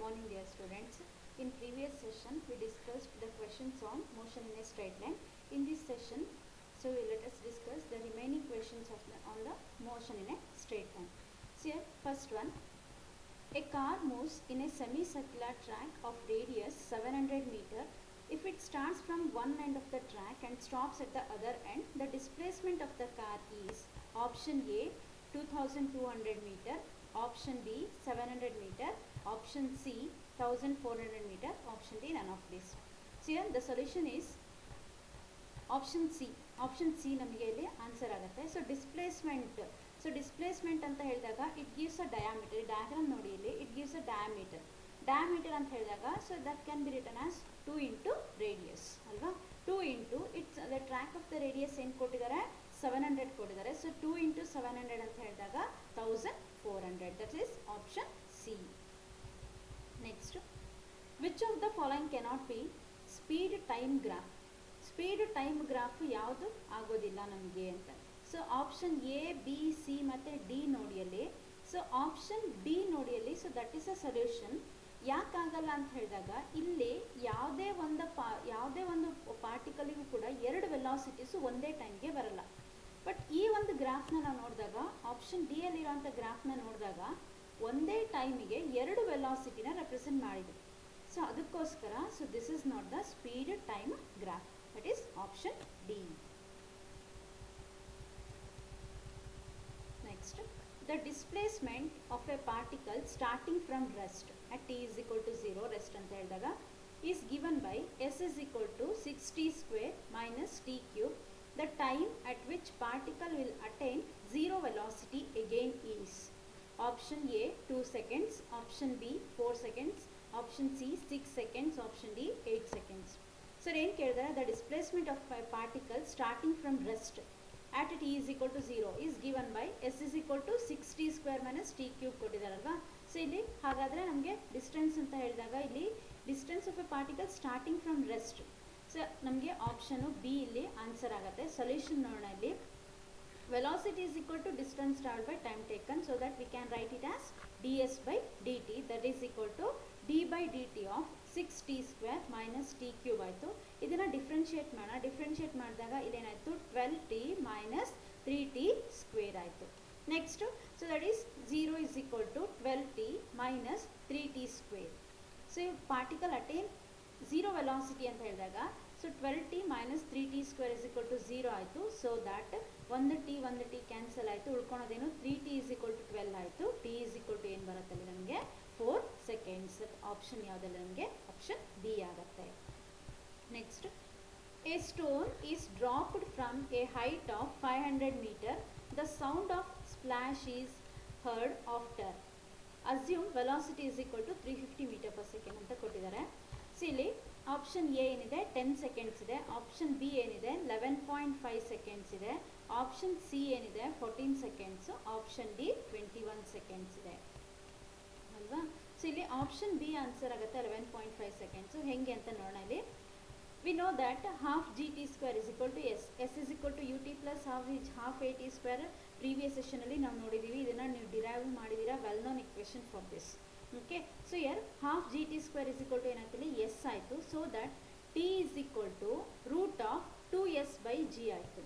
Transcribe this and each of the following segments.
morning dear students. In previous session we discussed the questions on motion in a straight line. In this session, so let us discuss the remaining questions on the motion in a straight line. So here, first one, a car moves in a semicircular track of radius 700 meter. If it starts from one end of the track and stops at the other end, the displacement of the car is option A 2200 meter, option B 700 meter, option C 1400 meter, option D none of this. So here the solution is option C. Option C ನಮಗೆ ಇಲ್ಲಿ answer ಆಗುತ್ತೆ. So displacement ಅಂತ ಹೇಳಿದಾಗ it gives a diameter. Diagram ನೋಡಿ ಇಲ್ಲಿ it gives a diameter ಅಂತ ಹೇಳಿದಾಗ so that can be return as 2 into radius ಅಲ್ವಾ. 2 into it's the track of the radius ಏನು ಕೊಟ್ಟಿದ್ದಾರೆ, 700 ಕೊಟ್ಟಿದ್ದಾರೆ. ಸೊ 2 ಇಂಟು 700 ಅಂತ ಹೇಳಿದಾಗ 1400. That is option C. Next, which of the following cannot be speed time graph. Speed time graph ಯಾವುದು ಆಗೋದಿಲ್ಲ ನಮಗೆ ಅಂತ. So option A B C ಮತ್ತು ಡಿ ನೋಡಿಯಲ್ಲಿ, ಸೊ ಆಪ್ಷನ್ ಡಿ ನೋಡಿಯಲ್ಲಿ, so that is a solution. ಯಾಕಾಗಲ್ಲ ಅಂತ ಹೇಳಿದಾಗ ಇಲ್ಲಿ ಯಾವುದೇ ಒಂದು ಪಾರ್ಟಿಕಲಿಗೂ ಕೂಡ ಎರಡು ವೆಲಾಸಿಟೀಸು ಒಂದೇ ಟೈಮ್ಗೆ ಬರಲ್ಲ. ಬಟ್ ಈ ಒಂದು ಗ್ರಾಫ್ನ ನಾವು ನೋಡಿದಾಗ, ಆಪ್ಷನ್ ಡಿ ಯಲ್ಲಿರುವಂಥ ಗ್ರಾಫ್ನ ನೋಡಿದಾಗ ಒಂದೇ ಟೈಮಿಗೆ ಎರಡು ವೆಲಾಸಿಟಿನ ರೆಪ್ರೆಸೆಂಟ್ ಮಾಡಿದೆ. ಸೊ ಅದಕ್ಕೋಸ್ಕರ so this is not the speed time graph. That is option D. Next, the displacement of a particle starting from rest at t is equal to 0, rest anta helidaga, is given by s is equal to 6t square minus t cube. The time at which particle will attain zero velocity again is option A 2 seconds, option B 4 seconds, option C 6 seconds, option D 8 seconds. So ಏನು ಕೇಳಿದರೆ, the displacement of particle starting from rest at T is equal to 0 is given by S is equal to 6t square minus T cube ಕೊಟ್ಟಿದ್ದಾರಲ್ವಾ. So ಇಲ್ಲಿ ಹಾಗಾದರೆ ನಮಗೆ distance ಅಂತ ಹೇಳಿದಾಗ ಇಲ್ಲಿ distance of a particle starting from rest. So ನಮಗೆ option B ಇಲ್ಲಿ answer ಆಗುತ್ತೆ. ಸೊಲ್ಯೂಷನ್ ನೋಡೋಣ. ಇಲ್ಲಿ velocity is equal to distance traveled by time taken, so that we can write it as ds by dt, that is equal to d by dt of 6t square minus t cube ಆಯಿತು. ಇದನ್ನು differentiate ಮಾಡೋಣ. Differentiate ಮಾಡಿದಾಗ ಇದೇನಾಯಿತು 12t minus 3t square ಆಯಿತು. Next, so that is 0 is equal to 12t minus 3t square. So ಈ particle attain zero velocity ಅಂತ ಹೇಳಿದಾಗ so 12t minus 3t square is equal to 0 ಆಯಿತು. So that ಒಂದು T cancel ಆಯಿತು. ಉಳ್ಕೊಳೋದೇನು 3t is equal to 12 ಆಯಿತು. t is equal to ಏನು ಬರುತ್ತಲ್ಲಿ ನಮಗೆ 4 seconds. Option ಯಾವುದಲ್ಲ ನಮಗೆ ಆಪ್ಷನ್ ಬಿ ಆಗುತ್ತೆ. Next, a stone is dropped from a height of 500 metre. The sound of splash is heard after. Assume velocity is equal to 350 metre per second ಅಂತ ಕೊಟ್ಟಿದ್ದಾರೆ. So ಇಲ್ಲಿ option a ಏನಿದೆ 10 seconds ಇದೆ, option B ಏನಿದೆ 11.5 seconds ಇದೆ, option c ಏನಿದೆ 14 seconds, option D 21 seconds ಇದೆ ಅಲ್ವಾ. ಸೊ ಇಲ್ಲಿ ಆಪ್ಷನ್ ಬಿ ಆನ್ಸರ್ ಆಗುತ್ತೆ 11.5 ಸೆಕೆಂಡ್ಸು. ಹೆಂಗೆ ಅಂತ ನೋಡೋಣ. ಇಲ್ಲಿ we know that half G T square is equal to S, S is equal to U T plus half A T square. Previous ಸೆಷನಲ್ಲಿ ನಾವು ನೋಡಿದ್ದೀವಿ. ಇದನ್ನು ನೀವು ಡಿರೈವ್ ಮಾಡಿದ್ದೀರಾ. Well known equation for this. Okay, so here half G T square is equal to ಏನಾಗ್ತದೆ S ಆಯಿತು. So that T is equal to root of 2s by G ಆಯಿತು.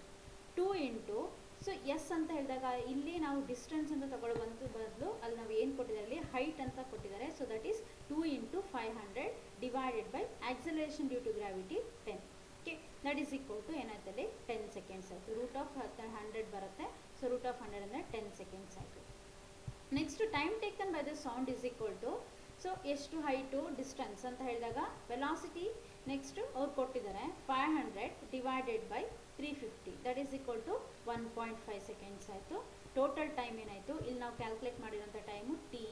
2 into so S ಅಂತ ಹೇಳಿದಾಗ ಇಲ್ಲಿ ನಾವು distance ಅಂತ ತಗೊಳ್ಳೋ ಬದಲು ಅಲ್ಲಿ ನಾವು ಏನು ಕೊಟ್ಟಿದ್ದಾರೆ, ಅಲ್ಲಿ ಹೈಟ್ ಅಂತ ಕೊಟ್ಟಿದ್ದಾರೆ. So that is 2 into 500 divided by acceleration due to gravity 10. Okay, that is equal to ಏನಾಯ್ತಲ್ಲಿ 10 ಸೆಕೆಂಡ್ಸ್ ಆಯಿತು. ರೂಟ್ ಆಫ್ 100 ಬರುತ್ತೆ. ಸೊ ರೂಟ್ ಆಫ್ 100 ಅಂದರೆ 10 ಸೆಕೆಂಡ್ಸ್ ಆಯಿತು. Next, time taken by the sound is equal to, so ಎಷ್ಟು height distance ಅಂತ ಹೇಳಿದಾಗ velocity next ಅವ್ರು ಕೊಟ್ಟಿದ್ದಾರೆ 500 divided by 350, that is equal to 1.5 seconds ಆಯಿತು. ಟೋಟಲ್ ಟೈಮ್ ಏನಾಯಿತು ಇಲ್ಲಿ ನಾವು ಕ್ಯಾಲ್ಕುಲೇಟ್ ಮಾಡಿರೋಂಥ time t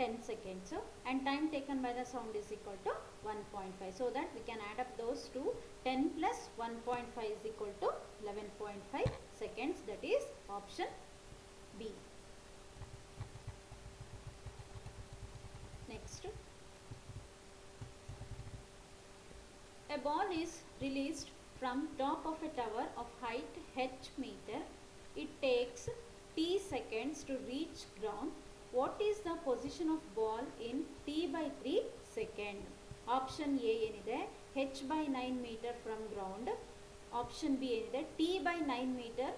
10 seconds and time taken by the sound is equal to 1.5. So that we can add up those two 10 plus 1.5 is equal to 11.5 seconds. That is option B. Next, a ball is released from top of a tower of height h meter. It takes t seconds to reach ground. What is the position of ball in t by 3 option a ಏನಿದೆ h/9 metre from ground, option B ಏನಿದೆ t/9 metre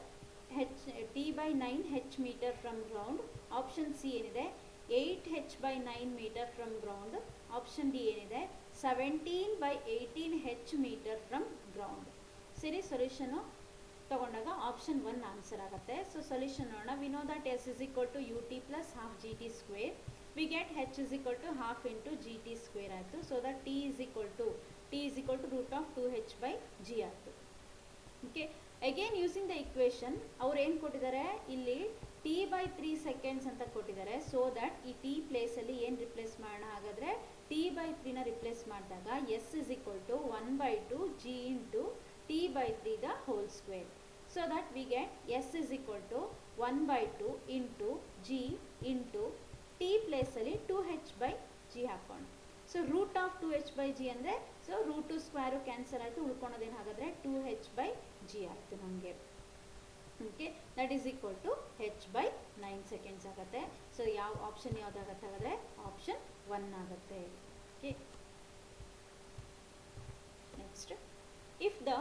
t/9 h metre from ground, option c ಏನಿದೆ 8h/9 metre from ground, option d ಏನಿದೆ 17/18h metre from ground. ಸರಿ, solution ತಗೊಂಡಾಗ option 1 answer ಆಗುತ್ತೆ. So solution ನೋಡೋಣ. We know that s is equal to ut plus half gt square. We get h is equal to half into gt square ಆಯಿತು. So that t is equal to root of 2h by g ಆಯಿತು. Okay, again using the equation ಅವ್ರು ಏನು ಕೊಟ್ಟಿದ್ದಾರೆ ಇಲ್ಲಿ t/3 seconds ಅಂತ ಕೊಟ್ಟಿದ್ದಾರೆ. So that ಈ t ಪ್ಲೇಸಲ್ಲಿ ಏನು ರಿಪ್ಲೇಸ್ ಮಾಡೋಣ, ಹಾಗಾದರೆ t/3ನ ರಿಪ್ಲೇಸ್ ಮಾಡಿದಾಗ s is equal to 1/2 g into t/3 the whole square. So that we get s is equal to 1/2 into g into t place ಅಲ್ಲಿ 2h by g ಹಾಕೋಣ. So root of 2h by g ಅಂದರೆ so root square cancel ಆಯಿತು, ಉಳ್ಕೊಳೋದೇನು ಹಾಗಾದರೆ 2h by g ಆಯಿತು ನಮಗೆ. Okay, that is equal to h/9 seconds ಆಗುತ್ತೆ. So ಯಾವ ಆಪ್ಷನ್ ಯಾವುದಾಗತ್ತೆ ಹಾಗಾದರೆ ಆಪ್ಷನ್ 1 ಆಗುತ್ತೆ. Okay, next, if the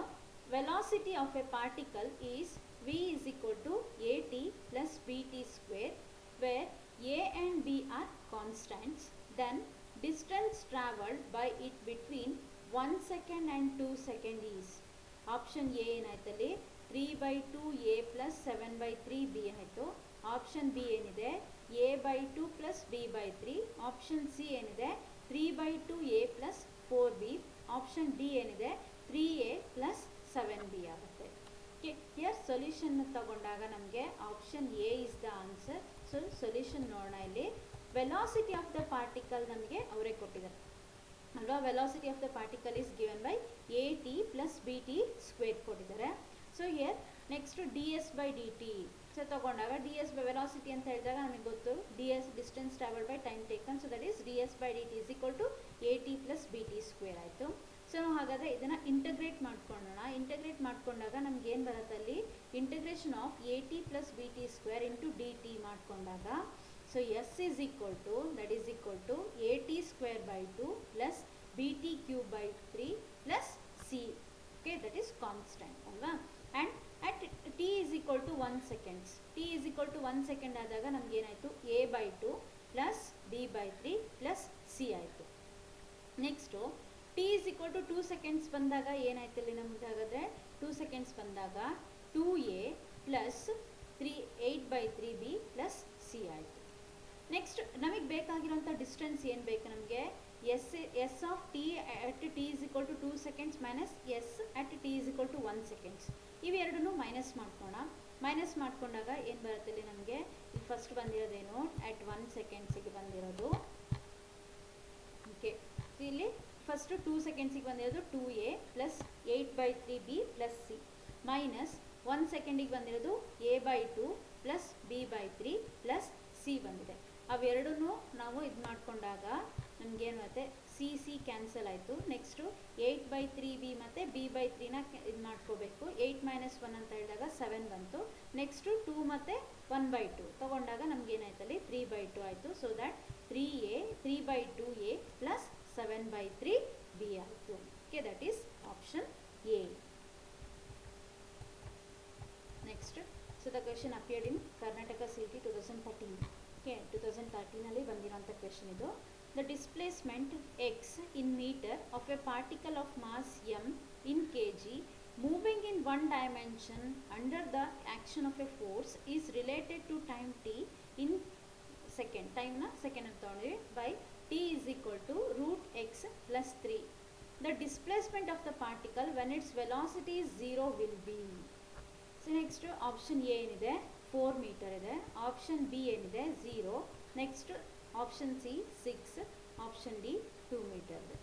velocity of a particle is v is equal to at plus bt square, where a and b are constants, then distance travelled by it between 1 second and 2 second is. Option A ಏನಾಯ್ತಲ್ಲಿ 3/2 a plus 7/3 b ಆಯಿತು. Option B ಏನಿದೆ a/2 plus b/3. Option c ಏನಿದೆ 3/2 a plus 4b. Option d ಏನಿದೆ 3a plus 7b ಆಗುತ್ತೆ. Okay, here solution ತಗೊಂಡಾಗ ನಮಗೆ option A is the answer. So solution ನೋಡೋಣ. ಇಲ್ಲಿ ವೆಲಾಸಿಟಿ ಆಫ್ ದ ಪಾರ್ಟಿಕಲ್ ನಮಗೆ ಅವರೇ ಕೊಟ್ಟಿದ್ದಾರೆ ಅಲ್ವಾ. Velocity of the particle is given by at plus bt square ಕೊಟ್ಟಿದ್ದಾರೆ. So here next ds/dt. So ತಗೊಂಡಾಗ ds ಬೈ ವೆಲಾಸಿಟಿ ಅಂತ ಹೇಳಿದಾಗ ನಮಗೆ ಗೊತ್ತು ds distance travel by time taken. So that is ds/dt is equal to at plus bt square ಆಯಿತು. So ನಾವು ಹಾಗಾದರೆ ಇದನ್ನು ಇಂಟಗ್ರೇಟ್ ಮಾಡ್ಕೊಳ್ಳೋಣ. ಇಂಟಗ್ರೇಟ್ ಮಾಡ್ಕೊಂಡಾಗ ನಮ್ಗೆ ಏನು ಬರುತ್ತೆ ಅಲ್ಲಿ integration of at plus bt square into dt ಮಾಡ್ಕೊಂಡಾಗ so s is equal to that is equal to at square by 2 plus bt cube by 3 plus c. Okay, that is constant ಅಲ್ವಾ. and at t is equal to 1 seconds, t is equal to 1 second ಆದಾಗ ನಮ್ಗೆ ಏನಾಯಿತು a/2 plus b/3 plus c ಆಯಿತು. Next t is equal to 2 seconds ಬಂದಾಗ ಏನಾಯ್ತು ಇಲ್ಲಿ ನಮ್ಗೆ ಹಾಗಾದರೆ 2 seconds ಬಂದಾಗ 2a plus 8/3b plus c ಆಯಿತು. ನೆಕ್ಸ್ಟ್ ನಮಗೆ ಬೇಕಾಗಿರೋಂಥ ಡಿಸ್ಟೆನ್ಸ್ ಏನು ಬೇಕು ನಮಗೆ s of t at T is equal to 2 seconds minus s at T is equal to 1 seconds. ಇವೆರಡನ್ನೂ ಮೈನಸ್ ಮಾಡ್ಕೋಣ. ಮೈನಸ್ ಮಾಡ್ಕೊಂಡಾಗ ಏನು ಬರುತ್ತೆ ಇಲ್ಲಿ ನಮಗೆ ಫಸ್ಟ್ ಬಂದಿರೋದೇನು ಅಟ್ 1 secondsಗೆ ಬಂದಿರೋದು. ಓಕೆ, ಇಲ್ಲಿ ಫಸ್ಟು 2 secondsಗೆ ಬಂದಿರೋದು 2a plus 8/3b plus C minus 1 secondಗೆ ಬಂದಿರೋದು a/2 plus b/3 plus C ಬಂದಿದೆ. ಅವೆರಡೂ ನಾವು ಇದು ಮಾಡಿಕೊಂಡಾಗ ನಮಗೇನು ಮತ್ತೆ ಸಿ ಕ್ಯಾನ್ಸಲ್ ಆಯಿತು. ನೆಕ್ಸ್ಟು 8/3b ಮತ್ತು b/3ನ ಇದು ಮಾಡ್ಕೋಬೇಕು. 8 - 1 ಅಂತ ಹೇಳಿದಾಗ 7 ಬಂತು. ನೆಕ್ಸ್ಟು 2 ಮತ್ತು 1/2 ತೊಗೊಂಡಾಗ ನಮಗೇನಾಯ್ತಲ್ಲಿ 3/2 ಆಯಿತು. So that 3/2a plus 7/3b ಆಯಿತು. Okay, that is option A. Next, so the question appeared in Karnataka CET 2013. Okay, 2013ನಲ್ಲಿ ಬಂದಿರೋಂಥ ಕ್ವೆಶನ್ ಇದು. The displacement x in meter of a particle of mass m in kg moving in one dimension under the action of a force is related to time t in second. ಟೈಮ್ನ second ಅಂತ ತೊಗೊಂಡ್ವಿ by t is equal to root x plus 3. The displacement of the particle when its velocity is 0 will be. So next option a ಏನಿದೆ 4 metre ಇದೆ. Option B ಏನಿದೆ 0. Next option C 6. Option d 2 metre ಇದೆ.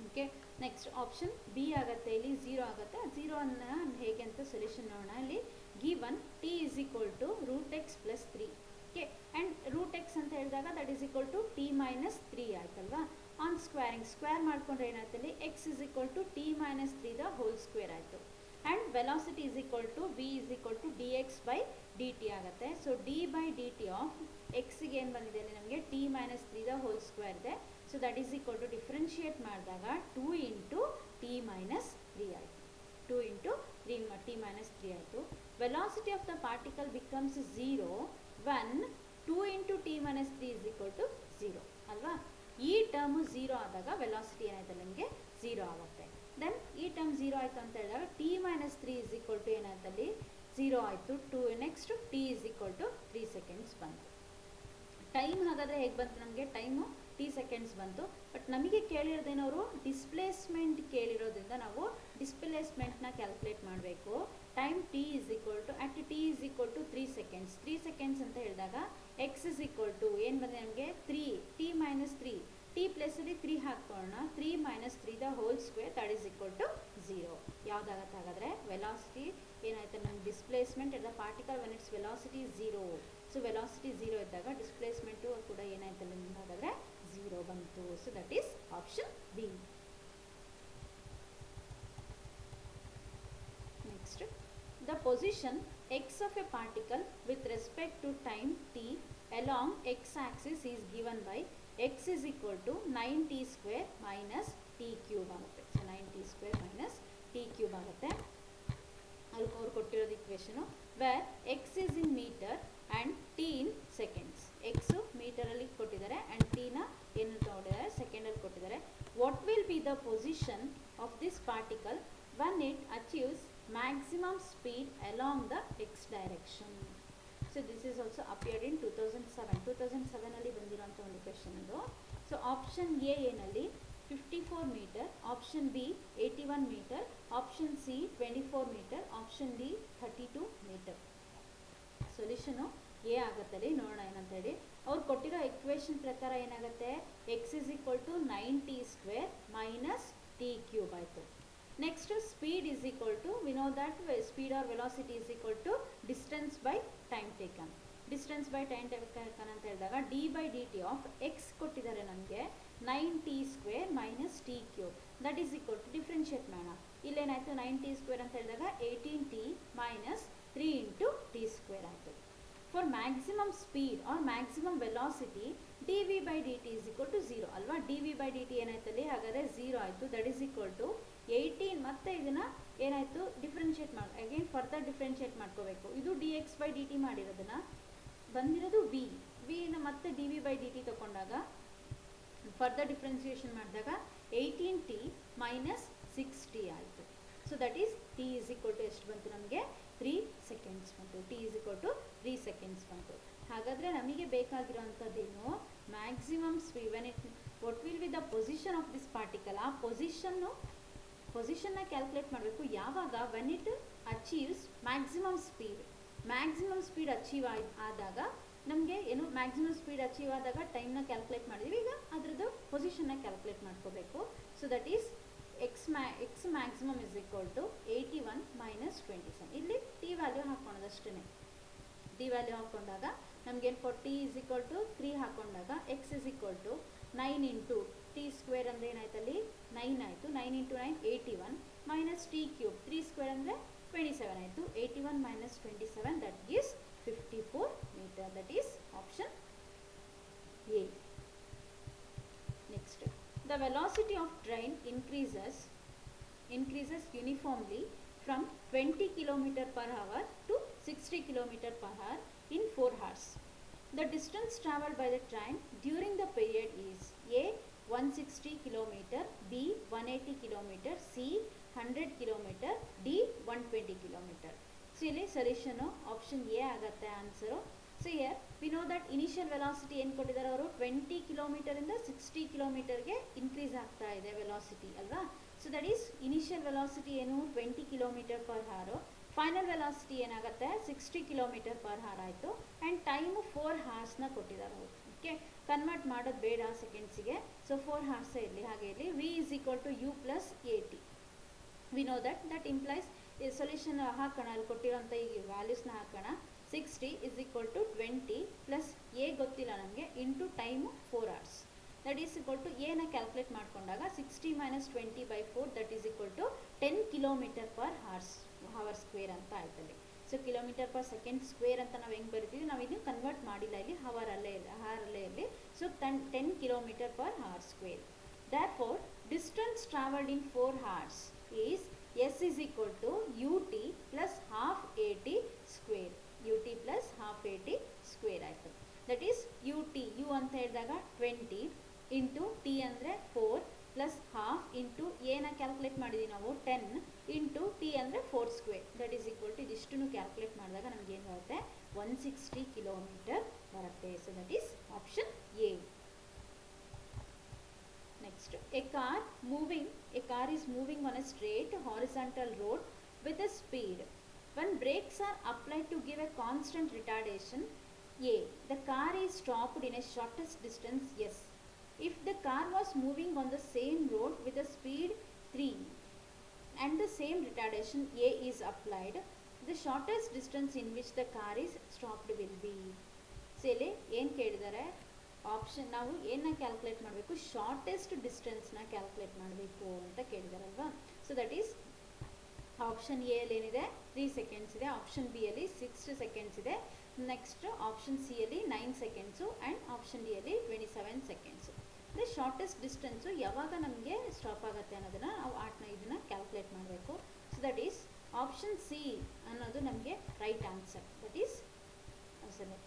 Okay, next option B ಆಗುತ್ತೆ, ಇಲ್ಲಿ 0 ಆಗುತ್ತೆ. 0 ಅನ್ನು ಹೇಗೆ ಅಂತ ಸೊಲ್ಯೂಷನ್ ನೋಡೋಣ. ಇಲ್ಲಿ given T is equal to root X plus 3. Okay, and root X ಅಂತ ಹೇಳಿದಾಗ that is equal to T minus 3 ಆಯ್ತಲ್ವಾ. ಆನ್ ಸ್ಕ್ವೇರಿಂಗ್ ಸ್ಕ್ವೇರ್ ಮಾಡ್ಕೊಂಡ್ರೆ ಏನಾಯ್ತಲ್ಲಿ X is equal to T minus 3 the whole square ಆಯಿತು. And velocity is equal to V is equal to D X by D T ಆಗುತ್ತೆ. So D by D T of ಎಕ್ಸ್ಗೆ ಏನು ಬಂದಿದೆ ಅಲ್ಲಿ ನಮಗೆ T minus 3 the whole square ಇದೆ. So that is equal to differentiate ಮಾಡಿದಾಗ 2 into t minus 3 ಆಯಿತು. 2 into t minus 3 ಆಯಿತು. Velocity of the particle becomes 0 when 2 into t minus 3 is equal to 0 ಅಲ್ವಾ. ಈ ಟರ್ಮು 0 ಆದಾಗ ವೆಲಾಸಿಟಿ ಏನಾಯ್ತು ನಮಗೆ 0 ಆಗುತ್ತೆ. ದೆನ್ ಈ ಟರ್ಮ್ 0 ಆಯಿತು ಅಂತ ಹೇಳಿದಾಗ T minus 3 is equal to ಏನಾಯ್ತಲ್ಲಿ 0 ಆಯಿತು. Next T is equal to 3 seconds ಬಂತು. ಟೈಮ್ ಹಾಗಾದರೆ ಹೇಗೆ ಬಂತು ನಮಗೆ, ಟೈಮು ಟಿ ಸೆಕೆಂಡ್ಸ್ ಬಂತು. ಬಟ್ ನಮಗೆ ಕೇಳಿರೋದೇನವರು ಡಿಸ್ಪ್ಲೇಸ್ಮೆಂಟ್ ಕೇಳಿರೋದ್ರಿಂದ ನಾವು ಡಿಸ್ಪ್ಲೇಸ್ಮೆಂಟ್ನ ಕ್ಯಾಲ್ಕುಲೇಟ್ ಮಾಡಬೇಕು. Time T is equal to at T is equal to 3 seconds. 3 seconds ಅಂತ ಹೇಳಿದಾಗ ಎಕ್ಸ್ ಇಸ್ ಈಕ್ವಲ್ ಟು ಏನು ಬಂದಿದೆ ನಮಗೆ 3 ಟಿ ಮೈನಸ್ 3 ಟಿ ಪ್ಲೇಸಲ್ಲಿ 3 ಹಾಕೋಣ. 3 minus 3 the whole square that is equal to 0. ಯಾವುದಾಗತ್ತೆ ಹಾಗಾದರೆ ವೆಲಾಸಿಟಿ ಏನಾಯ್ತು ನಮ್ಗೆ displacement at the particle when it's velocity 0. So velocity 0 ಇದ್ದಾಗ ಡಿಸ್ಪ್ಲೇಸ್ಮೆಂಟು ಕೂಡ ಏನಾಯ್ತು ನಿಮ್ಗೆ ಹಾಗಾದರೆ 0 ಬಂತು. So that is option b. Next, the position x of a particle with respect to time t along x-axis is given by x is equal to 9t square minus t cube ಆಗುತ್ತೆ. So 9t square minus t cube ಆಗುತ್ತೆ. ಅಲ್ಲಿ ಅವ್ರು ಕೊಟ್ಟಿರೋದು equation where X is in metre and T in seconds. X ಮೀಟರಲ್ಲಿ ಕೊಟ್ಟಿದ್ದಾರೆ and ಟಿನ ಏನು ತಗೊಂಡಿದ್ದಾರೆ ಸೆಕೆಂಡಲ್ಲಿ ಕೊಟ್ಟಿದ್ದಾರೆ. What will be the position of this particle when it achieves maximum speed along the x direction. So this is also appeared in 2007. 2007 ಅಲ್ಲಿ ಬಂದಿರೋಂಥ ಒಂದು question ಇದು. ಸೊ ಆಪ್ಷನ್ ಎ ಏನಲ್ಲಿ 54 metre, option B 81 metre, option C 24 metre, option D 32 metre. Solution A ಆಗುತ್ತಲ್ಲಿ ನೋಡೋಣ ಏನಂತ ಹೇಳಿ. ಅವ್ರು ಕೊಟ್ಟಿರೋ ಇಕ್ವೇಶನ್ ಪ್ರಕಾರ ಏನಾಗುತ್ತೆ X is equal to 9t square minus T cube ಆಯಿತು. Next speed is equal to we know that speed or velocity is equal to distance by time taken. Distance by time taken ಅಂತ ಹೇಳಿದಾಗ D by D T of X ಕೊಟ್ಟಿದ್ದಾರೆ ನಮಗೆ 9t square minus T cube that is equal to differentiate ಮಾಡೋಣ. ಇಲ್ಲೇನಾಯಿತು 9t square ಅಂತ ಹೇಳಿದಾಗ 18t minus 3 into T square ಆಯಿತು. For maximum speed or maximum velocity D V by D T is equal to 0 ಅಲ್ವಾ. D V by D T ಏನಾಯ್ತಲ್ಲಿ ಹಾಗಾದರೆ 0 ಆಯಿತು. That is equal to 18 ಮತ್ತೆ ಇದನ್ನು ಏನಾಯಿತು ಡಿಫ್ರೆನ್ಷಿಯೇಟ್ ಮಾಡಿ ಅಗೇನ್ ಫರ್ದರ್ ಡಿಫ್ರೆನ್ಷಿಯೇಟ್ ಮಾಡ್ಕೋಬೇಕು. ಇದು D X by D T ಮಾಡಿರೋದನ್ನು ಬಂದಿರೋದು ವಿನ ಮತ್ತೆ D V by D T ತೊಗೊಂಡಾಗ ಫರ್ದರ್ ಡಿಫ್ರೆನ್ಸಿಯೇಷನ್ ಮಾಡಿದಾಗ 18t ಮೈನಸ್ 6t ಆಯಿತು. So that is T is equal to ಎಷ್ಟು ಬಂತು ನಮಗೆ 3 ಸೆಕೆಂಡ್ಸ್ ಬಂತು. T is equal to 3 seconds ಬಂತು. ಹಾಗಾದರೆ ನಮಗೆ ಬೇಕಾಗಿರೋಂಥದ್ದೇನು maximum speed when it what will be the position of this particle. ಆ ಪೊಸಿಷನ್ನ ಕ್ಯಾಲ್ಕುಲೇಟ್ ಮಾಡಬೇಕು ಯಾವಾಗ when it achieves maximum speed. Maximum speed achieve ಆದಾಗ ನಮಗೆ ಏನು ಮ್ಯಾಕ್ಸಿಮಮ್ ಸ್ಪೀಡ್ ಅಚೀವ್ ಆದಾಗ ಟೈಮ್ನ ಕ್ಯಾಲ್ಕುಲೇಟ್ ಮಾಡಿದ್ವಿ. ಈಗ ಅದರದ್ದು ಪೊಸಿಷನ್ನ ಕ್ಯಾಲ್ಕುಲೇಟ್ ಮಾಡ್ಕೋಬೇಕು. So that is x maximum is equal to 81 minus 27. ಇಲ್ಲಿ ಟಿ ವ್ಯಾಲ್ಯೂ ಹಾಕ್ಕೊಳೋದು ಅಷ್ಟೇ. ಟಿ ವ್ಯಾಲ್ಯೂ ಹಾಕ್ಕೊಂಡಾಗ ನಮಗೇನು ಟಿ ಈಸ್ ಈಕ್ವಲ್ ಟು 3 ಹಾಕ್ಕೊಂಡಾಗ X is equal to 9 into T square ಅಂದರೆ ಏನಾಯ್ತಲ್ಲಿ 9 ಆಯಿತು. 9 into 9 81 minus T cube 3 square ಅಂದರೆ 27 ಆಯಿತು. 81 minus 27 that is 54 meter. That is option A. Next, the velocity of train increases uniformly from 20 km per hour to 60 km per hour in 4 hours. The distance travelled by the train during the period is A 160 km, B 180 km, C 100 km, D 120 km. So ಇಲ್ಲಿ solution option A ಆಗುತ್ತೆ answer. So here V know that initial velocity ಏನು ಕೊಟ್ಟಿದ್ದಾರೆ ಅವರು 20 ಕಿಲೋಮೀಟರಿಂದ 60 ಕಿಲೋಮೀಟರ್ಗೆ increase ಆಗ್ತಾ ಇದೆ velocity ಅಲ್ವಾ. So that is initial velocity ಏನು 20 ಕಿಲೋಮೀಟರ್ ಪರ್ ಹಾರು. ಫೈನಲ್ ವೆಲಾಸಿಟಿ ಏನಾಗುತ್ತೆ 60 ಕಿಲೋಮೀಟರ್ ಪರ್ ಹಾರ್ ಆಯಿತು. ಆ್ಯಂಡ್ ಟೈಮು 4 ಹಾರ್ಸ್ನ ಕೊಟ್ಟಿದ್ದಾರೆ ಅವರು. ಓಕೆ, ಕನ್ವರ್ಟ್ ಮಾಡೋದು ಬೇಡ ಸೆಕೆಂಡ್ಸಿಗೆ. ಸೊ 4 ಹಾರ್ಸೇ ಇರಲಿ. ಹಾಗೆ ಇರಲಿ. V is equal to U plus A T. We know that implies ಈ ಸೊಲ್ಯೂಷನ್ ಹಾಕೋಣ. ಅಲ್ಲಿ ಕೊಟ್ಟಿರೋಂಥ ಈ ವ್ಯಾಲ್ಯೂಸ್ನ ಹಾಕೋಣ. 60 is equal to 20 plus A ಗೊತ್ತಿಲ್ಲ ನಮಗೆ into time 4 hours. That is equal to ಎನ ಕ್ಯಾಲ್ಕುಲೇಟ್ ಮಾಡಿಕೊಂಡಾಗ 60 minus 20 by 4 that is equal to 10 kilometre per hour square ಅಂತ ಆಯ್ತಲ್ಲಿ. So kilometre per second square ಅಂತ ನಾವು ಹೆಂಗೆ ಬರಿತೀವಿ, ನಾವು ಇದನ್ನು ಕನ್ವರ್ಟ್ ಮಾಡಿಲ್ಲ ಇಲ್ಲಿ, ಹವರಲ್ಲೇ ಇರಲಿ. So 10 kilometre per hour square. Therefore, distance travelled in 4 hours is S is equal to UT plus half AT square. UT plus half AT square ಆಯಿತು. That is UT, U ಅಂತ ಹೇಳಿದಾಗ 20 ಇಂಟು T ಅಂದರೆ 4 plus half into ಏನ calculate ಮಾಡಿದ್ದೀವಿ ನಾವು 10 into T ಅಂದರೆ 4 square. That is equal to ಇದಿಷ್ಟನ್ನು calculate ಮಾಡಿದಾಗ ನಮ್ಗೆ ಏನು ಬರುತ್ತೆ 160 ಕಿಲೋಮೀಟರ್ ಬರುತ್ತೆ. So that is option a. Next, a car is moving on a straight horizontal road with a speed. When brakes are applied to give a constant retardation A, the car is stopped in a shortest distance S. If the car was moving on the same road with a speed 3 and the same retardation A is applied, the shortest distance in which the car is stopped will be. So ಇಲ್ಲಿ ಏನು ಕೇಳಿದ್ದಾರೆ, option ನಾವು ಏನನ್ನ calculate ಮಾಡಬೇಕು, shortest ಡಿಸ್ಟೆನ್ಸ್ನ calculate ಮಾಡಬೇಕು ಅಂತ ಕೇಳಿದಾರಲ್ವಾ. So that is option A ಅಲ್ಲಿ ಏನಿದೆ 3 ಸೆಕೆಂಡ್ಸ್ ಇದೆ, ಆಪ್ಷನ್ ಬಿ ಅಲ್ಲಿ 6 ಸೆಕೆಂಡ್ಸ್ ಇದೆ, ನೆಕ್ಸ್ಟ್ ಆಪ್ಷನ್ ಸಿ ಅಲ್ಲಿ 9 ಸೆಕೆಂಡ್ಸು ಆ್ಯಂಡ್ ಆಪ್ಷನ್ ಡಿ ಅಲ್ಲಿ 27 ಸೆಕೆಂಡ್ಸು. ಅಂದರೆ ಶಾರ್ಟೆಸ್ಟ್ ಡಿಸ್ಟೆನ್ಸು ಯಾವಾಗ ನಮಗೆ ಸ್ಟಾಪ್ ಆಗುತ್ತೆ ಅನ್ನೋದನ್ನು ನಾವು ಇದನ್ನು ಕ್ಯಾಲ್ಕುಲೇಟ್ ಮಾಡಬೇಕು. So that is option C ಅನ್ನೋದು ನಮಗೆ ರೈಟ್ ಆನ್ಸರ್. ದಟ್ ಈಸ್ ಸರಿ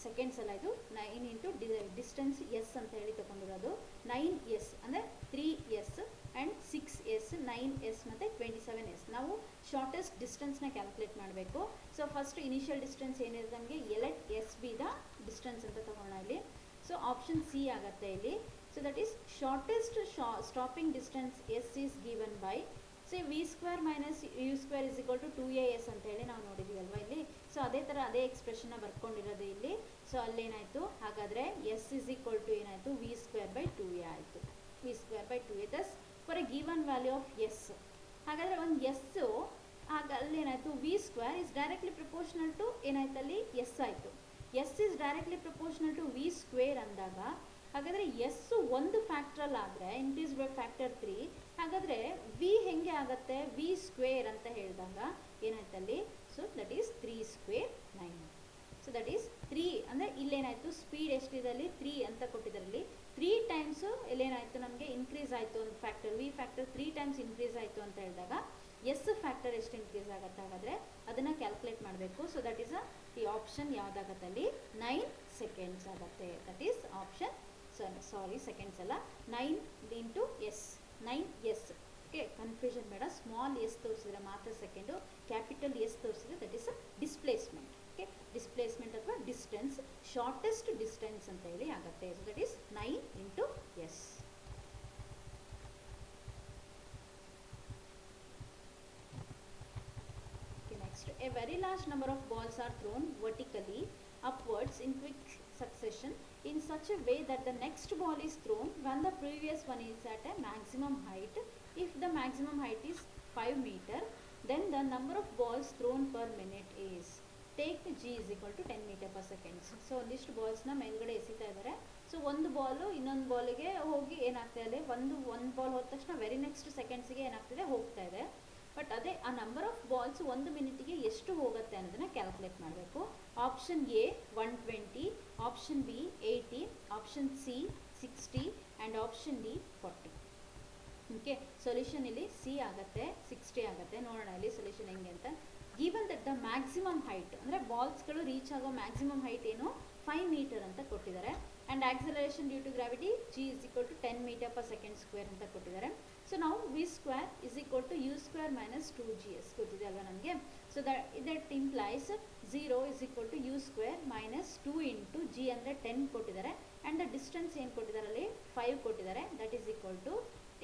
ಸೆಕೆಂಡ್ಸ್ ಅಲ್ಲ, ಇದು 9 ಇಂಟು ಡಿಸ್ಟೆನ್ಸ್ ಎಸ್ ಅಂತ ಹೇಳಿ ತೊಗೊಂಡಿರೋದು 9S ಅಂದರೆ 3S ಆ್ಯಂಡ್ 6S 9S ಮತ್ತು 27S. ನಾವು ಶಾರ್ಟೆಸ್ಟ್ ಡಿಸ್ಟೆನ್ಸ್ನ ಕ್ಯಾಲ್ಕುಲೇಟ್ ಮಾಡಬೇಕು. ಸೊ ಫಸ್ಟ್ ಇನಿಷಿಯಲ್ ಡಿಸ್ಟೆನ್ಸ್ ಏನಿದೆ ನಮಗೆ let s be the distance ಅಂತ ತೊಗೊಳ್ಳೋಣ ಇಲ್ಲಿ. ಸೊ ಆಪ್ಷನ್ ಸಿ ಆಗುತ್ತೆ ಇಲ್ಲಿ. So that is shortest stopping distance s is given by v square minus u square is equal to 2AS ಅಂತ ಹೇಳಿ ನಾವು ನೋಡಿದ್ದೀವಿ ಅಲ್ವಾ ಇಲ್ಲಿ. ಸೊ ಅದೇ ಥರ ಅದೇ ಎಕ್ಸ್ಪ್ರೆಷನ್ನ ಬರ್ಕೊಂಡಿರೋದು ಇಲ್ಲಿ. ಸೊ ಅಲ್ಲೇನಾಯಿತು, ಹಾಗಾದರೆ ಎಸ್ ಇಸ್ ಈಕ್ವಲ್ ಟು ಏನಾಯಿತು ವಿ ಸ್ಕ್ವೇರ್ ಬೈ 2A ಆಯಿತು. V square by 2A thus for a given value of S. ಹಾಗಾದರೆ ಒಂದು ಎಸ್ಸು ಆಗ ಅಲ್ಲೇನಾಯಿತು V square is directly proportional to ಏನಾಯ್ತು ಅಲ್ಲಿ ಎಸ್ ಆಯಿತು. S is directly proportional to V square ಅಂದಾಗ ಹಾಗಾದರೆ ಎಸ್ಸು ಒಂದು ಫ್ಯಾಕ್ಟ್ರಲ್ ಆದರೆ ಇನ್ಕ್ರೀಸ್ ಬೈ ಫ್ಯಾಕ್ಟರ್ 3, ಹಾಗಾದರೆ ವಿ ಹೆಂಗೆ ಆಗುತ್ತೆ ವಿ ಸ್ಕ್ವೇರ್ ಅಂತ ಹೇಳಿದಾಗ ಏನಾಯ್ತಲ್ಲಿ. So that is 3 square 9. So that is 3 ಅಂದರೆ ಇಲ್ಲೇನಾಯಿತು ಸ್ಪೀಡ್ ಎಷ್ಟಿದೆ ಅಲ್ಲಿ 3 ಅಂತ ಕೊಟ್ಟಿದ್ದರಲ್ಲಿ 3 ಟೈಮ್ಸು ಇಲ್ಲೇನಾಯಿತು ನಮಗೆ ಇನ್ಕ್ರೀಸ್ ಆಯಿತು ಒಂದು factor v factor 3 times increase ಆಯಿತು ಅಂತ ಹೇಳಿದಾಗ ಎಸ್ ಫ್ಯಾಕ್ಟರ್ ಎಷ್ಟು ಇನ್ಕ್ರೀಸ್ ಆಗುತ್ತೆ, ಹಾಗಾದರೆ ಅದನ್ನು ಕ್ಯಾಲ್ಕುಲೇಟ್ ಮಾಡಬೇಕು. ಸೊ ದಟ್ ಈಸ್ ಈ ಆಪ್ಷನ್ ಯಾವುದಾಗತ್ತೆ ಅಲ್ಲಿ 9 ಸೆಕೆಂಡ್ಸ್ ಆಗುತ್ತೆ. That is option sorry seconds ಅಲ್ಲ 9 into s 9S. Okay, confusion ಬೇಡ, ಸ್ಮಾಲ್ ಎಸ್ ತೋರಿಸಿದ್ರೆ ಮಾತ್ರ ಸೆಕೆಂಡು, ಕ್ಯಾಪಿಟಲ್ ಎಸ್ ತೋರಿಸಿದ್ರೆ that is displacement. Okay, displacement ಅಥವಾ ಡಿಸ್ಟೆನ್ಸ್, ಶಾರ್ಟೆಸ್ಟ್ ಡಿಸ್ಟೆನ್ಸ್ ಅಂತ ಹೇಳಿ ಆಗುತ್ತೆ. So that is 9 into s. Okay, next, a very large number of balls are thrown vertically upwards in quick succession in such a way that the next ball is thrown when the previous one is at a maximum height. If the maximum height is 5 meter, then the number of balls thrown per minute is, take G is equal to 10 meter per second. So ಒಂದಿಷ್ಟು ಬಾಲ್ಸ್ನ ಮೇಲ್ಗಡೆ ಎಸಿತಾ ಇದ್ದಾರೆ. So ಒಂದು ಬಾಲು ಇನ್ನೊಂದು ಬಾಲಿಗೆ ಹೋಗಿ ಏನಾಗ್ತಾ ಇದೆ, ಒಂದು ball ಹೋದ ತಕ್ಷಣ ವೆರಿ ನೆಕ್ಸ್ಟ್ ಸೆಕೆಂಡ್ಸಿಗೆ ಏನಾಗ್ತಿದೆ ಹೋಗ್ತಾ ಇದೆ. ಬಟ್ ಅದೇ ಆ ನಂಬರ್ ಆಫ್ ಬಾಲ್ಸ್ ಒಂದು ಮಿನಿಟಿಗೆ ಎಷ್ಟು ಹೋಗುತ್ತೆ ಅನ್ನೋದನ್ನ ಕ್ಯಾಲ್ಕುಲೇಟ್ ಮಾಡಬೇಕು. Option a 120, option b 80, option c 60 and option d 40. Okay, solution ಇಲ್ಲಿ ಸಿ ಆಗುತ್ತೆ, 60 ಆಗುತ್ತೆ. ನೋಡೋಣ ಇಲ್ಲಿ ಸೊಲ್ಯೂಷನ್ ಹೆಂಗೆ ಅಂತ. Given that the maximum height ಅಂದರೆ ಬಾಲ್ಸ್ಗಳು ರೀಚ್ ಆಗೋ ಮ್ಯಾಕ್ಸಿಮಮ್ ಹೈಟ್ ಏನು 5 ಮೀಟರ್ ಅಂತ ಕೊಟ್ಟಿದ್ದಾರೆ. And acceleration due to gravity G is equal to 10 meter per second square ಅಂತ ಕೊಟ್ಟಿದ್ದಾರೆ. ಸೊ ನಾವು v square is equal to u square minus 2GS ಗೊತ್ತಿದೆ ಅಲ್ವಾ ನಮಗೆ. So that implies 0 is equal to u square minus 2 into G ಅಂದರೆ 10 ಕೊಟ್ಟಿದ್ದಾರೆ. And the distance ಏನು ಕೊಟ್ಟಿದ್ದಾರೆ ಅಲ್ಲಿ 5 ಕೊಟ್ಟಿದ್ದಾರೆ. ದಟ್ ಈಸ್ ಈಕ್ವಲ್ ಟು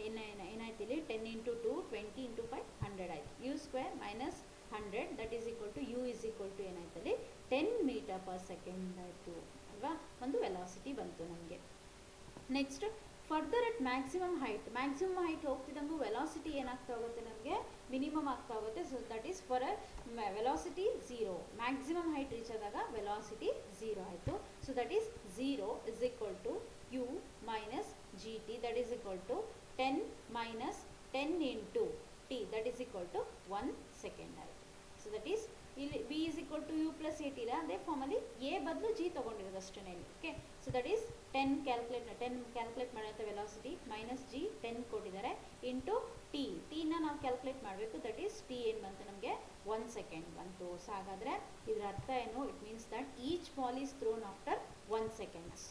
ಏನಾಯ್ತು ಇಲ್ಲಿ 10 ಇಂಟು 2 20 ಇಂಟು 5 100 ಆಯಿತು. U square minus 100 that is equal to U is equal to ಏನಾಯ್ತಲ್ಲಿ 10 ಮೀಟರ್ ಪರ್ ಸೆಕೆಂಡ್ ಆಯಿತು ಅಲ್ವಾ, ಒಂದು ವೆಲಾಸಿಟಿ ಬಂತು ನಮಗೆ. Next further at maximum height ಹೋಗ್ತಿದ್ದಂಗೂ ವೆಲಾಸಿಟಿ ಏನಾಗ್ತಾ ಹೋಗುತ್ತೆ ನಮಗೆ ಮಿನಿಮಮ್ ಆಗ್ತಾ ಹೋಗುತ್ತೆ. So that is for velocity 0, maximum height reach ಆದಾಗ ವೆಲಾಸಿಟಿ 0 ಆಯಿತು. So that is 0 is equal to U minus G T that is equal to 10 minus 10 into t that is equal to 1 second ಆಯಿತು. So that is ಇಲ್ಲಿ v is equal to u plus at ಇದೆ, ಅದೇ ಫಾರ್ಮಲ್ಲಿ a ಬದಲು g ತೊಗೊಂಡಿರೋದು ಅಷ್ಟೇ ಇಲ್ಲಿ. Okay, so that is 10 calculate ಮಾಡೋಂಥ velocity minus g 10 ಕೊಟ್ಟಿದ್ದಾರೆ ಇಂಟು ಟಿನ ನಾವು ಕ್ಯಾಲ್ಕುಲೇಟ್ ಮಾಡಬೇಕು. ದಟ್ ಈಸ್ ಟಿ ಏನು ಬಂತು ನಮಗೆ 1 ಸೆಕೆಂಡ್ ಬಂತು. ಸೊ ಹಾಗಾದರೆ ಇದರ ಅರ್ಥ ಏನು? It means that each ball is throne after 1 seconds.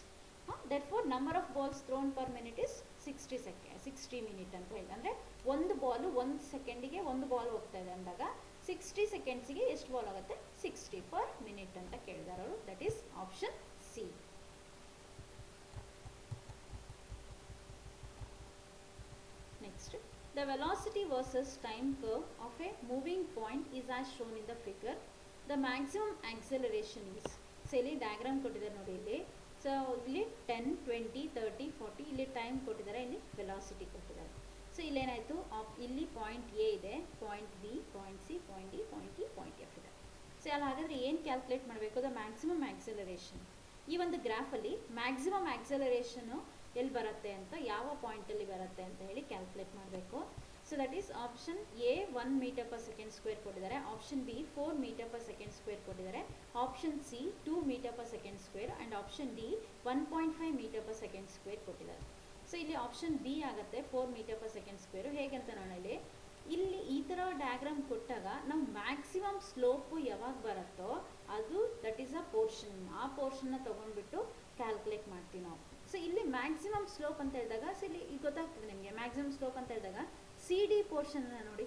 therefore number of balls thrown per minute is 60 minute ಅಂತ ಹೇಳಿ. ಅಂದರೆ ಒಂದು ಬಾಲು 1 ಸೆಕೆಂಡಿಗೆ ಒಂದು ಬಾಲ್ ಹೋಗ್ತಾ ಇದೆ ಅಂದಾಗ 60 ಸೆಕೆಂಡ್ಸಿಗೆ ಎಷ್ಟು ಬಾಲ್ ಆಗುತ್ತೆ? 60 ಪರ್ ಮಿನಿಟ್ ಅಂತ ಕೇಳಿದಾರೆ ಅವರು. That is option C. Next, the velocity versus time curve of a moving point is as shown in the figure. The maximum acceleration is, so ಇಲ್ಲಿ ಡಯಾಗ್ರಾಮ್ ಕೊಟ್ಟಿದ್ದಾರೆ ನೋಡಿ ಇಲ್ಲಿ. ಸೊ ಇಲ್ಲಿ 10, 20, 30, 40 ಇಲ್ಲಿ ಟೈಮ್ ಕೊಟ್ಟಿದ್ದಾರೆ, ಇಲ್ಲಿ ವೆಲಾಸಿಟಿ ಕೊಟ್ಟಿದ್ದಾರೆ. ಸೊ ಇಲ್ಲೇನಾಯಿತು, ಇಲ್ಲಿ ಪಾಯಿಂಟ್ ಎ ಇದೆ, point B, point C, point D, point E, point F ಇದೆ. ಸೊ ಅಲ್ಲಿ ಹಾಗಾದರೆ ಏನು ಕ್ಯಾಲ್ಕುಲೇಟ್ ಮಾಡಬೇಕು? The maximum acceleration. ಈ ಒಂದು ಗ್ರಾಫಲ್ಲಿ ಮ್ಯಾಕ್ಸಿಮಮ್ ಆಕ್ಸಲರೇಷನು ಎಲ್ಲಿ ಬರುತ್ತೆ ಅಂತ, ಯಾವ ಪಾಯಿಂಟಲ್ಲಿ ಬರುತ್ತೆ ಅಂತ ಹೇಳಿ ಕ್ಯಾಲ್ಕುಲೇಟ್ ಮಾಡಬೇಕು. So that is option A 1 metre per second square ಕೊಟ್ಟಿದ್ದಾರೆ, option B 4 metre per second square ಕೊಟ್ಟಿದ್ದಾರೆ, option C 2 metre per second square and option D 1.5 metre per second square ಕೊಟ್ಟಿದ್ದಾರೆ. ಸೊ ಇಲ್ಲಿ ಆಪ್ಷನ್ ಬಿ ಆಗುತ್ತೆ 4 metre per second square. ಹೇಗಂತ ನೋಡಲಿ, ಇಲ್ಲಿ ಈ ಥರ ಡಯಾಗ್ರಾಮ್ ಕೊಟ್ಟಾಗ ನಾವು ಮ್ಯಾಕ್ಸಿಮಮ್ ಸ್ಲೋಪು ಯಾವಾಗ ಬರುತ್ತೋ ಅದು ದಟ್ ಈಸ್ ಅ ಪೋರ್ಷನ್, ಆ ಪೋರ್ಷನ್ನ ತೊಗೊಂಡ್ಬಿಟ್ಟು ಕ್ಯಾಲ್ಕುಲೇಟ್ ಮಾಡ್ತೀವಿ ನಾವು. ಸೊ ಇಲ್ಲಿ ಮ್ಯಾಕ್ಸಿಮಮ್ ಸ್ಲೋಪ್ ಅಂತ ಹೇಳಿದಾಗ, ಸೊ ಇಲ್ಲಿ ಈಗ ಗೊತ್ತಾಗ್ತದೆ ನಿಮಗೆ ಮ್ಯಾಕ್ಸಿಮಮ್ ಸ್ಲೋಪ್ ಅಂತ ಹೇಳಿದಾಗ ಸಿ ಡಿ ಪೋರ್ಷನ್ನ ನೋಡಿ,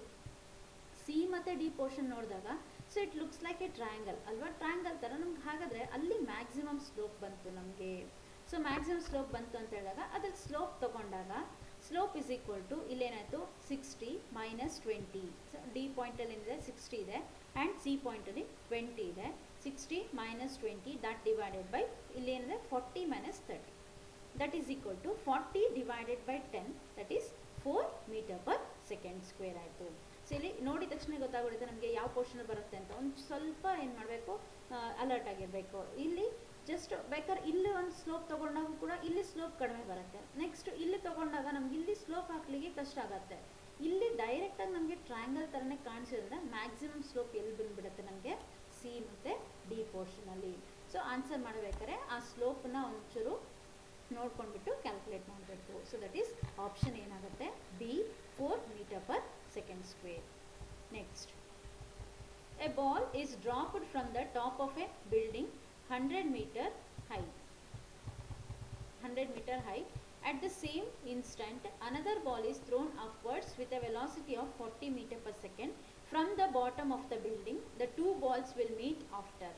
ಸಿ ಮತ್ತು ಡಿ ಪೋರ್ಷನ್ ನೋಡಿದಾಗ so it looks like A triangle ಅಲ್ವಾ, ಟ್ರಯಾಂಗಲ್ ಥರ ನಮ್ಗೆ. ಹಾಗಾದರೆ ಅಲ್ಲಿ ಮ್ಯಾಕ್ಸಿಮಮ್ ಸ್ಲೋಪ್ ಬಂತು ನಮಗೆ. ಸೊ ಮ್ಯಾಕ್ಸಿಮಮ್ ಸ್ಲೋಪ್ ಬಂತು ಅಂತ ಹೇಳಿದಾಗ ಅದ್ರಲ್ಲಿ ಸ್ಲೋಪ್ ತೊಗೊಂಡಾಗ ಸ್ಲೋಪ್ ಇಸ್ ಈಕ್ವಲ್ ಟು ಇಲ್ಲೇನಾಯಿತು 60 ಮೈನಸ್ 20. ಸೊ ಡಿ ಪಾಯಿಂಟಲ್ಲಿ ಏನಿದೆ 60 ಇದೆ ಆ್ಯಂಡ್ ಸಿ ಪಾಯಿಂಟಲ್ಲಿ 20 ಇದೆ. 60 ಮೈನಸ್ 20 ದಟ್ ಡಿವೈಡೆಡ್ ಬೈ ಇಲ್ಲೇನಿದೆ 40 minus 30 that is equal to 40 divided by 10 that is 4 metre per second square ಆಯಿತು. ಸೊ ಇಲ್ಲಿ ನೋಡಿದ ತಕ್ಷಣ ಗೊತ್ತಾಗ್ಬಿಡುತ್ತೆ ನಮಗೆ ಯಾವ ಪೋರ್ಷನ್ ಬರುತ್ತೆ ಅಂತ. ಒಂದು ಸ್ವಲ್ಪ ಏನು ಮಾಡಬೇಕು, ಅಲರ್ಟ್ ಆಗಿರಬೇಕು. ಇಲ್ಲಿ ಜಸ್ಟ್ ಬೇಕಾದ್ರೆ ಇಲ್ಲಿ ಒಂದು ಸ್ಲೋಪ್ ತೊಗೊಂಡಾಗ ಕೂಡ ಇಲ್ಲಿ ಸ್ಲೋಪ್ ಕಡಿಮೆ ಬರುತ್ತೆ. ನೆಕ್ಸ್ಟ್ ಇಲ್ಲಿ ತೊಗೊಂಡಾಗ ನಮ್ಗೆ ಇಲ್ಲಿ ಸ್ಲೋಪ್ ಹಾಕ್ಲಿಕ್ಕೆ ಕಷ್ಟ ಆಗುತ್ತೆ. ಇಲ್ಲಿ ಡೈರೆಕ್ಟಾಗಿ ನಮಗೆ ಟ್ರಯಾಂಗಲ್ ಥರನೇ ಕಾಣಿಸಿದ್ರೆ ಮ್ಯಾಕ್ಸಿಮಮ್ ಸ್ಲೋಪ್ ಎಲ್ಲಿ ಬಂದುಬಿಡುತ್ತೆ ನಮಗೆ? ಸಿ ಮತ್ತು ಡಿ ಪೋರ್ಷನಲ್ಲಿ. ಸೊ ಆನ್ಸರ್ ಮಾಡಬೇಕಾದ್ರೆ ಆ ಸ್ಲೋಪ್ನ ಒಂಚೂರು ನೋಡ್ಕೊಂಡ್ಬಿಟ್ಟು ಕ್ಯಾಲ್ಕುಲೇಟ್ ಮಾಡಬೇಕು. ಸೊ ದಟ್ ಈಸ್ ಆಪ್ಷನ್ ಏನಾಗುತ್ತೆ? B 4 metre per second square. Next, a ball is dropped from the top of a building 100 meter high. At the same instant, another ball is thrown upwards with a velocity of 40 meter per second from the bottom of the building. The two balls will meet after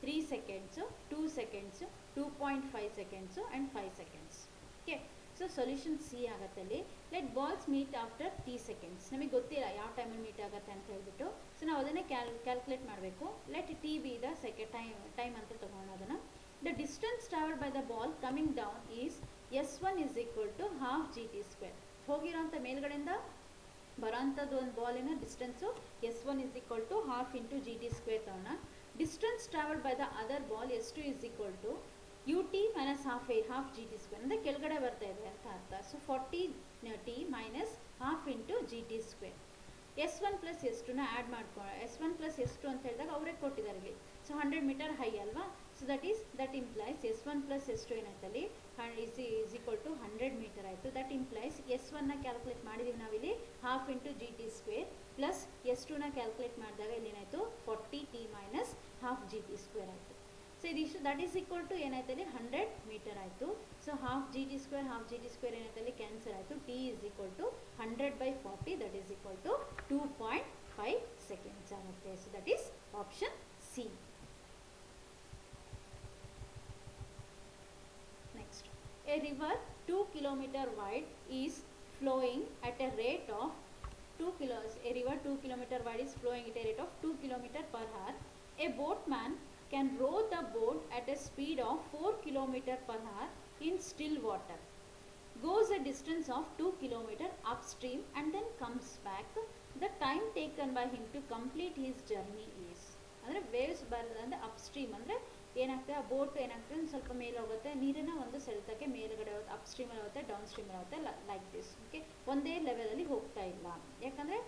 3 seconds, 2 seconds, 2.5 seconds and 5 seconds. Okay. So solution C ಆಗುತ್ತೆ ಅಲ್ಲಿ. Let balls meet after 3 seconds. ನಮಗೆ ಗೊತ್ತಿಲ್ಲ ಯಾವ ಟೈಮಲ್ಲಿ meet ಆಗುತ್ತೆ ಅಂತ ಹೇಳ್ಬಿಟ್ಟು. So ನಾವು ಅದನ್ನೇ ಕ್ಯಾಲ್ಕುಲೇಟ್ ಮಾಡಬೇಕು. Let T be the time ಅಂತ ತೊಗೊಳ್ಳೋಣ ಅದನ್ನು. The distance travel by the ball coming down is S1 is equal to half GT square. ಹೋಗಿರೋಂಥ ಮೇಲ್ಗಡೆಯಿಂದ ಬರೋಂಥದ್ದು ಒಂದು ಬಾಲಿನ distance S1 is equal to half into GT square ತಗೋಣ. Distance travel by the other ball S2 is equal to ut minus half GT square. ಅಂದರೆ ಕೆಳಗಡೆ ಬರ್ತಾ ಇದೆ ಅಂತ ಅರ್ಥ. So 40t minus half into GT square. S1 plus S2ನ add ಮಾಡ್ಕೊಳ್ಳೋ. S1 plus S2 ಅಂತ ಹೇಳಿದಾಗ ಅವರೇ ಕೊಟ್ಟಿದ್ದಾರೆ ಇಲ್ಲಿ. ಸೊ 100 ಮೀಟರ್ ಹೈ ಅಲ್ವಾ. So that implies S1 plus S2 ಏನಾಯ್ತಲ್ಲಿ ಈಸ್ ಈಕ್ವಲ್ ಟು 100 ಮೀಟರ್ ಆಯಿತು. ದಟ್ ಇಂಪ್ಲೈಸ್ S1ನ ಕ್ಯಾಲ್ಕುಲೇಟ್ ಮಾಡಿದ್ದೀವಿ ನಾವಿಲ್ಲಿ half into GT square plus S2ನ ಕ್ಯಾಲ್ಕುಲೇಟ್ ಮಾಡಿದಾಗ ಇಲ್ಲೇನಾಯಿತು 40t minus half GT square ಆಯಿತು. ಸೊ ಇದಿಷ್ಟು ದಟ್ ಈಸ್ ಈಕ್ವಲ್ ಟು ಏನಾಯ್ತಲ್ಲಿ 100 ಮೀಟರ್ ಆಯಿತು. ಸೊ ಹಾಫ್ GT ಸ್ಕ್ವೇರ್ ಏನಾಯ್ತಲ್ಲಿ ಕ್ಯಾನ್ಸಲ್ ಆಯಿತು. T is equal to 100/40 that is equal to 2.5 seconds ಆಗುತ್ತೆ. So that is option C. Next, a river 2 kilometer wide is flowing at a rate of 2 kilometer wide is flowing at a rate of 2 kilometer per hour. A boatman can row the boat at a speed of 4 kilometer per hour in still water, goes a distance of 2 kilometer upstream and then comes back. The time taken by him to complete his journey is, ಅಂದರೆ waves ಬರೋದಂದರೆ upstream ಅಂದರೆ ಏನಾಗ್ತದೆ, ಆ boat ಏನಾಗ್ತದೆ ಒಂದು ಸ್ವಲ್ಪ ಮೇಲೆ ಹೋಗುತ್ತೆ, ನೀರನ್ನು ಒಂದು ಸೆಳೆತಕ್ಕೆ ಮೇಲುಗಡೆ ಹೋಗುತ್ತೆ, ಅಪ್ಸ್ಟ್ರೀಮಲ್ಲಿ ಹೋಗುತ್ತೆ, ಡೌನ್ ಸ್ಟ್ರೀಮಲ್ಲಿ ಹೋಗುತ್ತೆ, ಲೈಕ್ ದಿಸ್. ಓಕೆ, ಒಂದೇ ಲೆವೆಲಲ್ಲಿ ಹೋಗ್ತಾ ಇಲ್ಲ. ಯಾಕಂದರೆ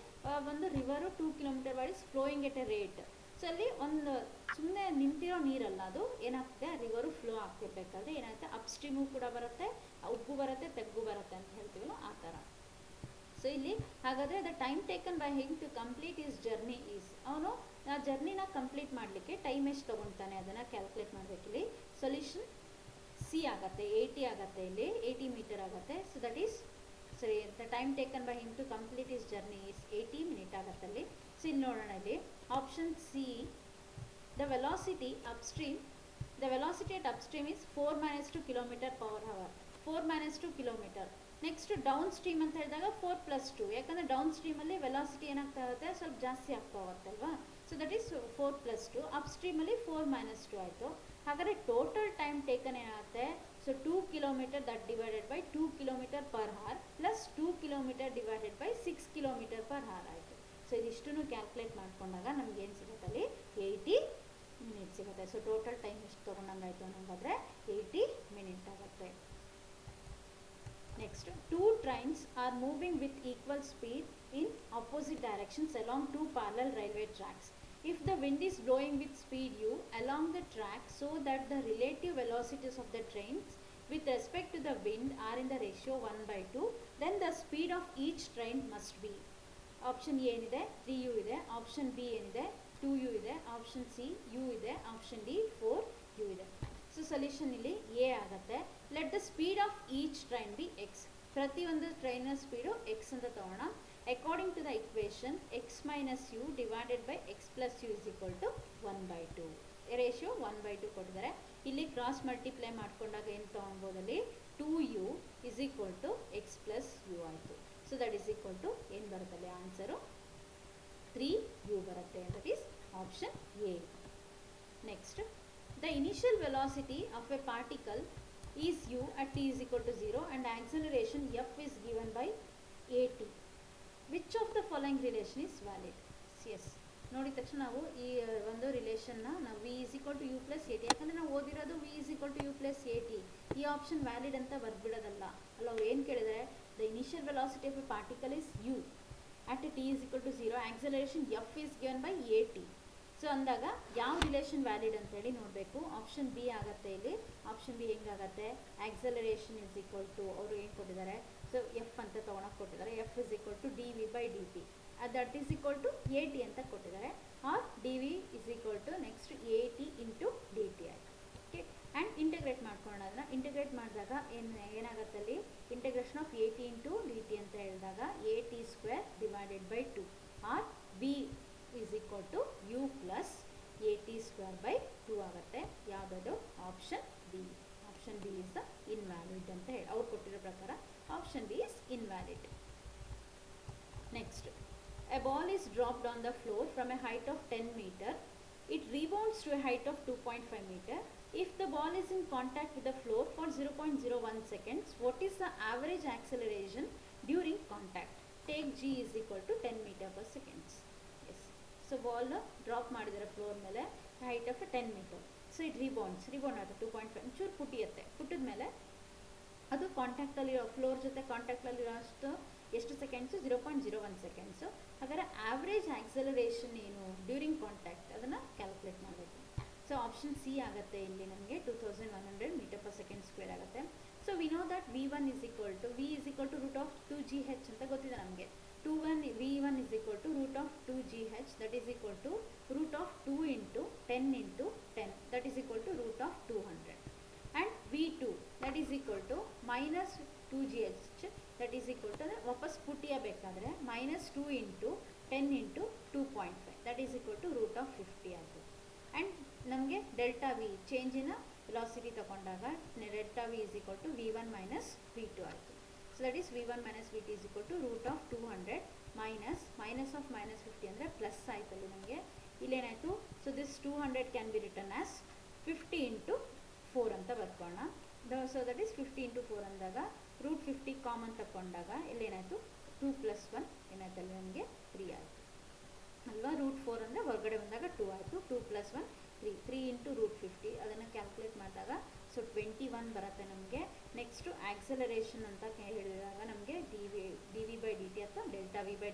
ಒಂದು river 2 kilometer wide is flowing at a rate. So ಅಲ್ಲಿ ಒಂದು ಸುಮ್ಮನೆ ನಿಂತಿರೋ ನೀರಲ್ಲ, ಅದು ಏನಾಗ್ತದೆ, ರಿವರು ಫ್ಲೋ ಆಗ್ತಿರ್ಬೇಕಾದ್ರೆ ಏನಾಗುತ್ತೆ, ಅಪ್ಸ್ಟ್ರೀಮು ಕೂಡ ಬರುತ್ತೆ, ಉಬ್ಬು ಬರುತ್ತೆ, ತೆಗ್ಗು ಬರುತ್ತೆ ಅಂತ ಹೇಳ್ತೀವಲ್ಲ ಆ ಥರ. ಸೊ ಇಲ್ಲಿ ಹಾಗಾದರೆ the time taken by him to complete is journey is, ಅವನು ಆ ಜರ್ನಿನ ಕಂಪ್ಲೀಟ್ ಮಾಡಲಿಕ್ಕೆ ಟೈಮ್ ಎಷ್ಟು ತೊಗೊಳ್ತಾನೆ ಅದನ್ನು ಕ್ಯಾಲ್ಕುಲೇಟ್ ಮಾಡಬೇಕಿಲ್ಲಿ. ಸೊಲ್ಯೂಷನ್ ಸಿ ಆಗುತ್ತೆ, 80 ಆಗುತ್ತೆ, ಇಲ್ಲಿ 80 ಮೀಟರ್ ಆಗುತ್ತೆ. ಸೊ ದಟ್ ಈಸ್ ಸರಿ, the time taken by him to complete is journey is 80 minute ಆಗುತ್ತೆ ಅಲ್ಲಿ. ಸೊ ಇಲ್ಲಿ ನೋಡೋಣ, ಇಲ್ಲಿ option C, the velocity upstream, the velocity at upstream is 4 - 2 km/h, 4 - 2 km. Next downstream ಅಂತ ಹೇಳಿದಾಗ 4 + 2, ಯಾಕಂದರೆ ಡೌನ್ ಸ್ಟ್ರೀಮಲ್ಲಿ ವೆಲಾಸಿಟಿ ಏನಾಗ್ತಾ ಇರುತ್ತೆ, ಸ್ವಲ್ಪ ಜಾಸ್ತಿ ಆಗ್ತಾ ಹೋಗುತ್ತಲ್ವಾ. ಸೊ ದಟ್ ಈಸ್ 4 + 2, ಅಪ್ ಸ್ಟ್ರೀಮಲ್ಲಿ 4 - 2 ಆಯಿತು. ಹಾಗಾದರೆ ಟೋಟಲ್ ಟೈಮ್ ಟೇಕನ್ ಏನಾಗುತ್ತೆ, so 2 km that divided by 2 km/h plus 2 km divided by 6 km/h ಆಯಿತು. ಸೊ ಇದಿಷ್ಟನ್ನು ಕ್ಯಾಲ್ಕುಲೇಟ್ ಮಾಡಿಕೊಂಡಾಗ ನಮ್ಗೆ ಏನು ಸಿಗುತ್ತೆ ಅಲ್ಲಿ, 80 ಮಿನಿಟ್ ಸಿಗುತ್ತೆ. ಸೊ ಟೋಟಲ್ ಟೈಮ್ ಎಷ್ಟು ತೊಗೊಂಡಂಗಾಯಿತು ಅನ್ನೋದಾದರೆ 80 ಮಿನಿಟ್ ಆಗುತ್ತೆ. Next, two trains are moving with equal speed in opposite directions along two parallel railway tracks. If the wind is blowing with speed u along the track so that the relative velocities of the trains with respect to the wind are in the ratio 1/2, then the speed of each train must be. Option A ಏನಿದೆ 3u ಇದೆ, option B ಏನಿದೆ 2u ಇದೆ, option C u ಇದೆ, option D 4u ಇದೆ. So solution ಇಲ್ಲಿ A ಆಗುತ್ತೆ. Let the speed of each train be x, ಪ್ರತಿಯೊಂದು ಟ್ರೈನ್ನ ಸ್ಪೀಡು ಎಕ್ಸ್ ಅಂತ ತಗೋಣ. According to the equation x minus u divided by x plus u is equal to 1/2, ratio 1/2 ಕೊಟ್ಟಿದ್ದಾರೆ. ಇಲ್ಲಿ cross multiply ಮಾಡ್ಕೊಂಡಾಗ ಏನು ತೊಗೊಳ್ಬೋದಲ್ಲಿ 2u is equal to x plus u ಆಯಿತು. So that is equal to ಏನು ಬರುತ್ತಲ್ಲಿ answer 3u ಬರುತ್ತೆ. That is option A. Next, the initial velocity of a particle is u at t is equal to 0 and acceleration f is given by at. Which of the following relation is valid? Yes, ನೋಡಿದ ತಕ್ಷಣ ನಾವು ಈ ಒಂದು ರಿಲೇಷನ್ನ ನಾವು v is equal to u plus at, ಯಾಕಂದರೆ ನಾವು ಓದಿರೋದು v is equal to u plus at, ಈ ಆಪ್ಷನ್ ವ್ಯಾಲಿಡ್ ಅಂತ ಬರ್ಬಿಡೋದಲ್ಲ ಅಲ್ಲ. ಅವ್ರು ಏನು ಕೇಳಿದರೆ, the initial velocity of a particle is u at t is equal to 0, acceleration f is given by at. So ಅಂದಾಗ ಯಾವ ರಿಲೇಷನ್ ವ್ಯಾಲಿಡ್ ಅಂತೇಳಿ ನೋಡಬೇಕು. ಆಪ್ಷನ್ ಬಿ ಆಗುತ್ತೆ ಇಲ್ಲಿ. ಆಪ್ಷನ್ ಬಿ ಹೆಂಗಾಗತ್ತೆ, ಆಕ್ಸಲರೇಷನ್ ಇಸ್ ಈಕ್ವಲ್ ಟು, ಅವರು ಏನು ಕೊಟ್ಟಿದ್ದಾರೆ, ಸೊ ಎಫ್ ಅಂತ ತೊಗೊಳಕ್ಕೆ ಕೊಟ್ಟಿದ್ದಾರೆ, f is equal to d V by D T, that is equal to a t ಅಂತ ಕೊಟ್ಟಿದ್ದಾರೆ. Or d v is equal to next a t into D t ಆಯಿತು. Okay, and integrate ಮಾಡ್ಕೊಳ್ಳೋಣ. ಅದನ್ನು integrate ಮಾಡಿದಾಗ ಏನಾಗುತ್ತೆ ಅಲ್ಲಿ, integration of a t into D t ಅಂತ ಹೇಳಿದಾಗ a T square divided by 2 or B is equal to u plus at square by 2 ಆಗುತ್ತೆ. ಯಾವುದದು, option B. Option B is the invalid ಅಂತ ಹೇಳಿ ಅವ್ರು ಕೊಟ್ಟಿರೋ ಪ್ರಕಾರ option B is invalid. Next, a ball is dropped on the floor from a height of 10 meter. It rebounds to a height of 2.5 meter. If the ball is in contact with the floor for 0.01 seconds, what is the average acceleration during contact? Take g is equal to 10 meter per seconds. So ball drop ಮಾಡಿದರೆ floor ಮೇಲೆ height of 10 metre. So it rebound ಆಗುತ್ತೆ 2.5, ಚೂರು ಪುಟಿಯುತ್ತೆ. ಪುಟ್ಟಿದ ಮೇಲೆ ಅದು ಕಾಂಟ್ಯಾಕ್ಟಲ್ಲಿರೋ floor ಜೊತೆ ಕಾಂಟ್ಯಾಕ್ಟಲ್ಲಿರೋ ಅಷ್ಟು ಎಷ್ಟು seconds, 0.01 seconds. ಹಾಗಾದರೆ ಆವ್ರೇಜ್ ಆಕ್ಸಲರೇಷನ್ ಏನು ಡ್ಯೂರಿಂಗ್ ಕಾಂಟ್ಯಾಕ್ಟ್, ಅದನ್ನು ಕ್ಯಾಲ್ಕುಲೇಟ್ ಮಾಡಬೇಕು. ಸೊ ಆಪ್ಷನ್ ಸಿ ಆಗುತ್ತೆ ಇಲ್ಲಿ ನಮಗೆ 2100 ಮೀಟರ್ ಪರ್ ಸೆಕೆಂಡ್ ಸ್ಕ್ವೇರ್ ಆಗುತ್ತೆ. So we know that v1 is equal to root of 2gh ಅಂತ ಗೊತ್ತಿದೆ ನಮಗೆ. v1 is equal to root of 2gh, that is equal to root of 2 into 10 into 10, that is equal to root of 200. And v2 that is equal to minus 2gh, that is equal to ವಾಪಸ್ ಪುಟ್ಟಿಯಬೇಕಾದ್ರೆ minus 2 into 10 into 2.5, that is equal to root of 50 ಆಯಿತು. And ನಮಗೆ delta V ಚೇಂಜಿನ velocity ತಗೊಂಡಾಗ delta V is equal to v1 minus v2 ಆಯಿತು. So that is v1 minus vt is equal to root of 200 minus of minus 50 ಅಂದರೆ plus ಆಯ್ತಲ್ಲಿ ನಮಗೆ. ಇಲ್ಲೇನಾಯಿತು, so this 200 can be written as 50 into 4 ಅಂತ ಬರ್ಕೋಣ. So that is 50 into 4 ಅಂದಾಗ root 50 common ತಗೊಂಡಾಗ ಇಲ್ಲೇನಾಯಿತು 2 + 1 ಏನಾಯ್ತಲ್ಲ ನಮಗೆ 3 ಆಯಿತು ಅಲ್ವಾ. ರೂಟ್ 4 ಅಂದರೆ ಹೊರಗಡೆ ಬಂದಾಗ 2 ಆಯಿತು. 2 + 1 3 into root 50, ಅದನ್ನು ಕ್ಯಾಲ್ಕುಲೇಟ್ ಮಾಡಿದಾಗ ಸೊ 21 ಬರುತ್ತೆ ನಮಗೆ. ನೆಕ್ಸ್ಟು ಆಕ್ಸಲರೇಷನ್ ಅಂತ ಹೇಳಿದಾಗ ನಮಗೆ d V by D t ಅಥವಾ delta v by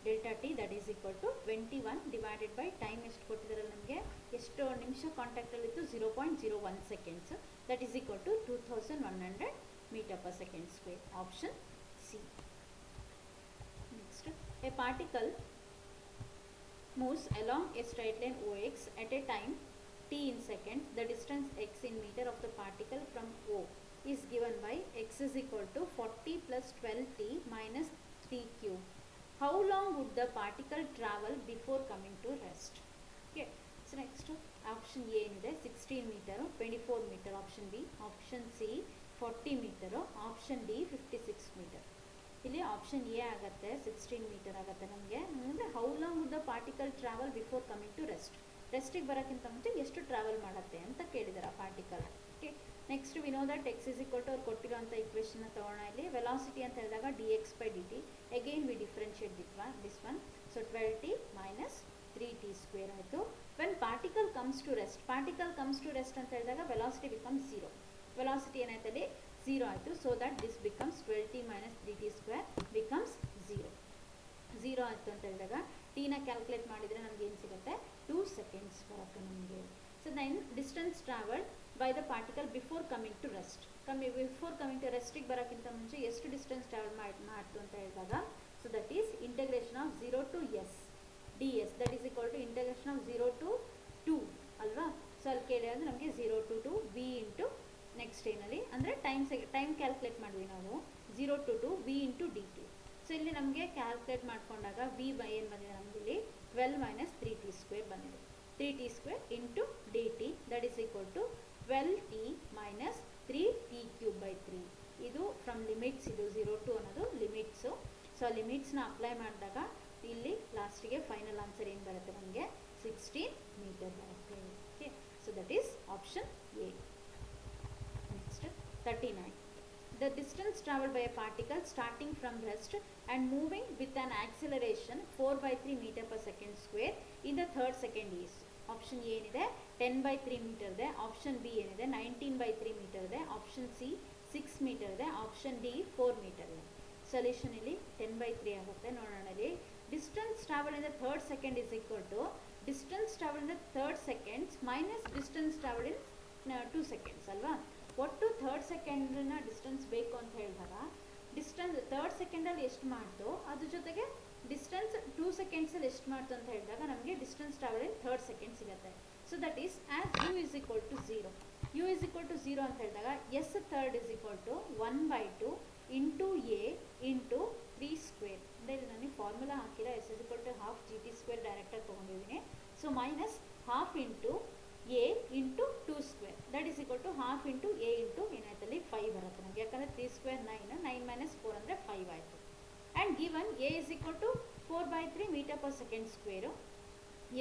delta t that is equal to 21 t1 divided by time ಎಷ್ಟು ಕೊಟ್ಟಿದ್ದಾರಲ್ಲ ನಮಗೆ ಎಷ್ಟು ನಿಮಿಷ ಕಾಂಟ್ಯಾಕ್ಟಲ್ಲಿತ್ತು 0.01 seconds that is equal to 2100 metre per second square option C. Next a particle moves along a straight line OX at a time t in seconds. The distance x in meter of the particle from O is given by x is equal to 40 plus 12t minus 3 cube. How long would the particle travel before coming to rest? Okay. So next option A is 16 meter, 24 meter. Option B. Option C 40 meter. Option D 56 meter. ಇಲ್ಲಿ option A ಆಗುತ್ತೆ 16 metre ಆಗುತ್ತೆ ನಮಗೆ. ಅಂದರೆ how long would the particle travel before coming to ರೆಸ್ಟಿಗೆ ಬರೋಕ್ಕಿಂತ ಮುಂಚೆ ಎಷ್ಟು travel ಮಾಡುತ್ತೆ ಅಂತ ಕೇಳಿದ್ದಾರೆ ಆ particle. Okay. Next we know that x is equal to ಅವ್ರು ಕೊಟ್ಟಿರೋಂಥ ಇಕ್ವೇಷನ್ನ ತೊಗೊಳ್ಳೋಣ. ಇಲ್ಲಿ ವೆಲಾಸಿಟಿ ಅಂತ ಹೇಳಿದಾಗ d X by D t again v differentiate this one. So 12t minus 3t square ಆಯಿತು. When particle comes to rest ಅಂತ ಹೇಳಿದಾಗ ವೆಲಾಸಿಟಿ ಬಿಕಮ್ಸ್ 0. ವೆಲಾಸಿಟಿ ಏನಾಯ್ತಲ್ಲಿ 0 ಆಯಿತು. So that this becomes 12t minus 3t square becomes 0 ಆಯಿತು ಅಂತ ಹೇಳಿದಾಗ ಟಿನ calculate ಮಾಡಿದರೆ ನಮ್ಗೆ ಏನು ಸಿಗುತ್ತೆ 2 ಸೆಕೆಂಡ್ಸ್ ಬರುತ್ತೆ ನಮಗೆ. So then distance travelled by the particle before coming to ರೆಸ್ಟಿಗೆ ಬರೋಕ್ಕಿಂತ ಮುಂಚೆ ಎಷ್ಟು ಡಿಸ್ಟೆನ್ಸ್ ಟ್ರಾವೆಲ್ ಮಾಡ್ತು ಅಂತ ಹೇಳಿದಾಗ so that is integration of 0 to s ds that is equal to integration of 0 to 2 ಅಲ್ವಾ. ಸೊ ಅಲ್ಲಿ ಕೇಳಿದ್ರೆ ನಮಗೆ 0 to 2 v ಇಂಟು ನೆಕ್ಸ್ಟ್ ಏನಲ್ಲಿ ಅಂದರೆ ಟೈಮ್ ಕ್ಯಾಲ್ಕುಲೇಟ್ ಮಾಡಿದ್ವಿ ನಾವು 0 to 2 v into D T. So ಇಲ್ಲಿ ನಮಗೆ ಕ್ಯಾಲ್ಕುಲೇಟ್ ಮಾಡಿಕೊಂಡಾಗ ವಿ ಬೈ ಏನು ಬಂದಿದೆ ನಮಗೆ ಇಲ್ಲಿ 12 ಮೈನಸ್ 3t ಸ್ಕ್ವೇರ್ ಬಂದಿದೆ. 3t square into D T that is equal to 12t minus 3t cube by 3. ಇದು ಫ್ರಮ್ ಲಿಮಿಟ್ಸ್, ಇದು 0 to ಅನ್ನೋದು ಲಿಮಿಟ್ಸು. ಸೊ ಆ ಲಿಮಿಟ್ಸ್ನ ಅಪ್ಲೈ ಮಾಡಿದಾಗ ಇಲ್ಲಿ ಲಾಸ್ಟಿಗೆ ಫೈನಲ್ ಆನ್ಸರ್ ಏನು ಬರುತ್ತೆ ನಮಗೆ 16 ಮೀಟರ್ ಬರುತ್ತೆ. Okay. So that is option a. Next 39. The distance traveled by a particle starting from rest and moving with an acceleration 4/3 meter per second square in the third second is. Option A ಏನಿದೆ 10/3 metre ಇದೆ. Option B ಏನಿದೆ 19/3 metre ಇದೆ. Option C 6 metre ಇದೆ. Option D 4 metre ಇದೆ. Solution ಇಲ್ಲಿ 10/3 ಆಗುತ್ತೆ. ನೋಡೋಣ ಇಲ್ಲಿ distance travel in the third second is equal to distance travel in the third seconds minus distance travel in 2 seconds ಅಲ್ವಾ. ಒಟ್ಟು ಥರ್ಡ್ ಸೆಕೆಂಡ್ನ ಡಿಸ್ಟೆನ್ಸ್ ಬೇಕು ಅಂತ ಹೇಳಿದಾಗ ಡಿಸ್ಟೆನ್ಸ್ ಥರ್ಡ್ ಸೆಕೆಂಡಲ್ಲಿ ಎಷ್ಟು ಮಾಡ್ತು ಅದ್ರ ಜೊತೆಗೆ ಡಿಸ್ಟೆನ್ಸ್ 2 ಸೆಕೆಂಡ್ಸಲ್ಲಿ ಎಷ್ಟು ಮಾಡ್ತು ಅಂತ ಹೇಳಿದಾಗ ನಮಗೆ distance travel in third second ಸಿಗುತ್ತೆ. So that is as u is equal to 0 ಅಂತ ಹೇಳಿದಾಗ s third is equal to 1/2 into a into 3 square. ಅಂದರೆ ಇಲ್ಲಿ ನನಗೆ ಫಾರ್ಮುಲಾ ಹಾಕಿಲ್ಲ. S is equal to half G T square ಡೈರೆಕ್ಟಾಗಿ ತೊಗೊಂಡಿದ್ದೀನಿ. So minus half into a into 2 square that is equal to half into a into ಏನಾಯ್ತಲ್ಲಿ 5 ಬರುತ್ತೆ ನಮಗೆ. ಯಾಕಂದರೆ 3 ಸ್ಕ್ವೇರ್ 9 ಮೈನಸ್ 4 ಅಂದರೆ 5 ಆಯಿತು. And given a is equal to 4/3 metre per second square.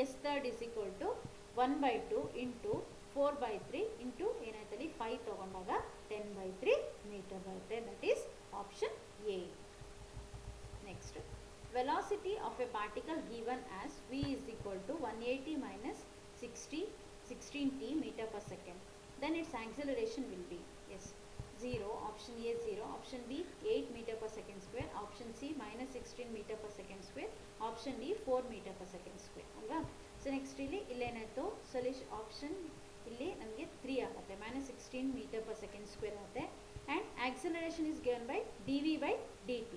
S third is equal to 1/2 into 4/3 into ಏನಾಯ್ತಲ್ಲಿ 5 ತೊಗೊಂಡಾಗ 10/3 metre ಬರುತ್ತೆ. That is option A. Next velocity of a particle given as v is equal to 180 minus 16t meter per second. Then its acceleration will be 0. Option A 0. Option B 8 meter per second square. Option C minus 16 meter per second square. Option D 4 meter per second square. ಅಲ್ವಾ. So next ಇಲ್ಲಿ ಇಲ್ಲೇನಾಯಿತು solution option ಇಲ್ಲಿ ನಮಗೆ 3 ಆಗುತ್ತೆ. minus 16 meter per second square ಆಗುತ್ತೆ. And acceleration is given by dv by dt.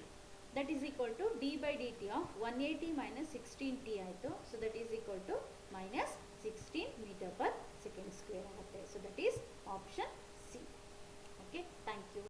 That is equal to d by dt of 180 minus 16t ಆಯಿತು. So that is equal to minus 16 meter per second square ಆಗುತ್ತೆ. So that is option C. Okay, thank you.